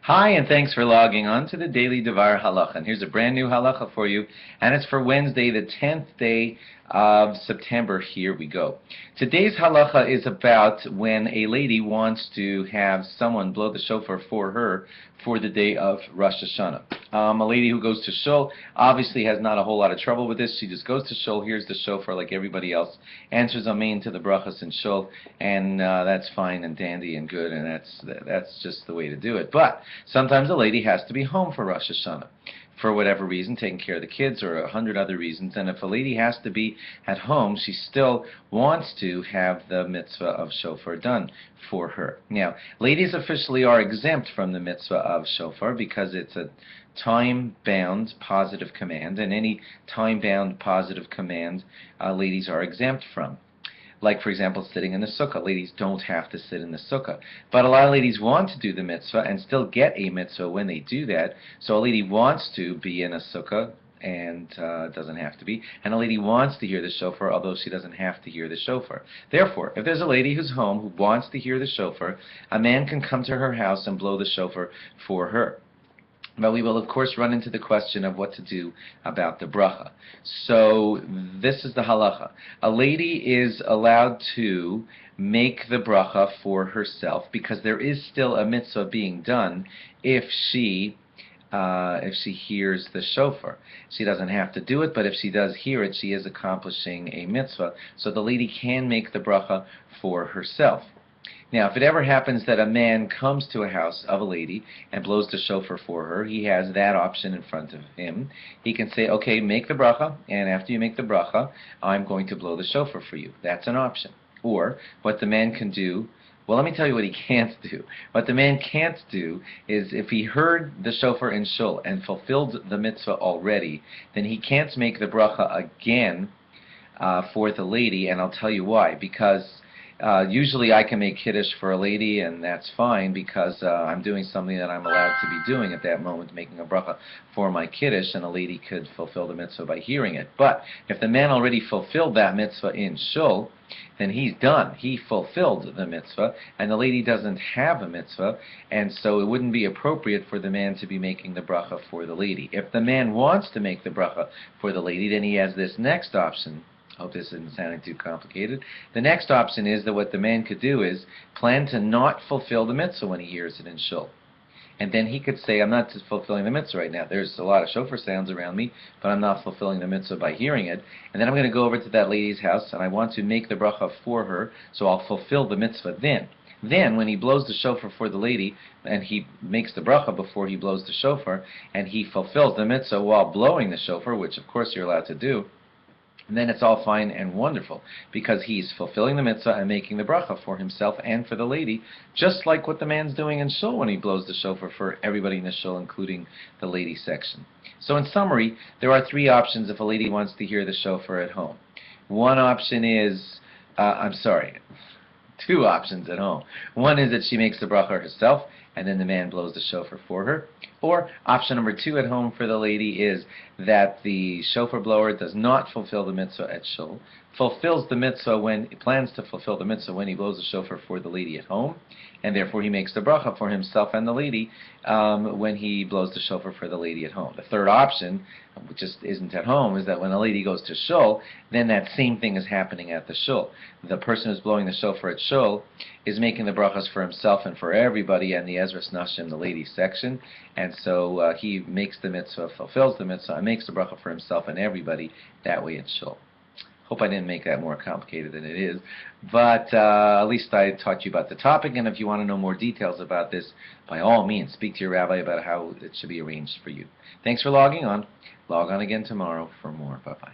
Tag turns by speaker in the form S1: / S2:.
S1: Hi, and thanks for logging on to the Daily DVAR Halacha. And here's a brand new halacha for you, and it's for Wednesday, the 10th day of September. Here we go. Today's halacha is about when a lady wants to have someone blow the shofar for her for the day of Rosh Hashanah. A lady who goes to shul obviously has not a whole lot of trouble with this. She just goes to shul, hears the shofar like everybody else, answers amen to the brachas in shul, and that's fine and dandy and good, and that's just the way to do it. But sometimes a lady has to be home for Rosh Hashanah for whatever reason, taking care of the kids or 100 other reasons. And if a lady has to be at home, she still wants to have the mitzvah of shofar done for her. Now, ladies officially are exempt from the mitzvah of shofar because it's a time-bound positive command, and any time-bound positive command ladies are exempt from. Like, for example, sitting in the sukkah. Ladies don't have to sit in the sukkah. But a lot of ladies want to do the mitzvah and still get a mitzvah when they do that. So a lady wants to be in a sukkah and doesn't have to be. And a lady wants to hear the shofar, although she doesn't have to hear the shofar. Therefore, if there's a lady who's home who wants to hear the shofar, a man can come to her house and blow the shofar for her. But we will, of course, run into the question of what to do about the bracha. So this is the halacha. A lady is allowed to make the bracha for herself because there is still a mitzvah being done if she hears the shofar. She doesn't have to do it, but if she does hear it, she is accomplishing a mitzvah. So the lady can make the bracha for herself. Now, if it ever happens that a man comes to a house of a lady and blows the shofar for her, he has that option in front of him. He can say, okay, make the bracha, and after you make the bracha, I'm going to blow the shofar for you. That's an option. Or what the man can do, well, let me tell you what he can't do. What the man can't do is if he heard the shofar in shul and fulfilled the mitzvah already, then he can't make the bracha again for the lady, and I'll tell you why. Because usually I can make kiddush for a lady, and that's fine because I'm doing something that I'm allowed to be doing at that moment, making a bracha for my kiddush, and a lady could fulfill the mitzvah by hearing it. But if the man already fulfilled that mitzvah in shul, then he's done. He fulfilled the mitzvah, and the lady doesn't have a mitzvah, and so it wouldn't be appropriate for the man to be making the bracha for the lady. If the man wants to make the bracha for the lady, then he has this next option. Hope this isn't sounding too complicated. The next option is that what the man could do is plan to not fulfill the mitzvah when he hears it in shul. And then he could say, I'm not just fulfilling the mitzvah right now. There's a lot of shofar sounds around me, but I'm not fulfilling the mitzvah by hearing it. And then I'm going to go over to that lady's house, and I want to make the bracha for her, so I'll fulfill the mitzvah then. Then, when he blows the shofar for the lady, and he makes the bracha before he blows the shofar, and he fulfills the mitzvah while blowing the shofar, which of course you're allowed to do, and then it's all fine and wonderful because he's fulfilling the mitzvah and making the bracha for himself and for the lady, just like what the man's doing in shul when he blows the shofar for everybody in the shul, including the lady section. So in summary, there are three options if a lady wants to hear the shofar at home. One option is, two options at home. One is that she makes the bracha herself, and then the man blows the shofar for her. Or option number two at home for the lady is that the shofar blower does not fulfill the mitzvah at shul, fulfills the mitzvah when he plans to fulfill the mitzvah when he blows the shofar for the lady at home, and therefore he makes the bracha for himself and the lady when he blows the shofar for the lady at home. The third option, which just isn't at home, is that when a lady goes to shul, then that same thing is happening at the shul. The person who's blowing the shofar at shul is making the brachas for himself and for everybody, and the Ezras Nashim, the ladies section, and so he makes the mitzvah, fulfills the mitzvah, and makes the bracha for himself and everybody that way in shul. Hope I didn't make that more complicated than it is, but at least I taught you about the topic, and if you want to know more details about this, by all means, speak to your rabbi about how it should be arranged for you. Thanks for logging on. Log on again tomorrow for more. Bye-bye.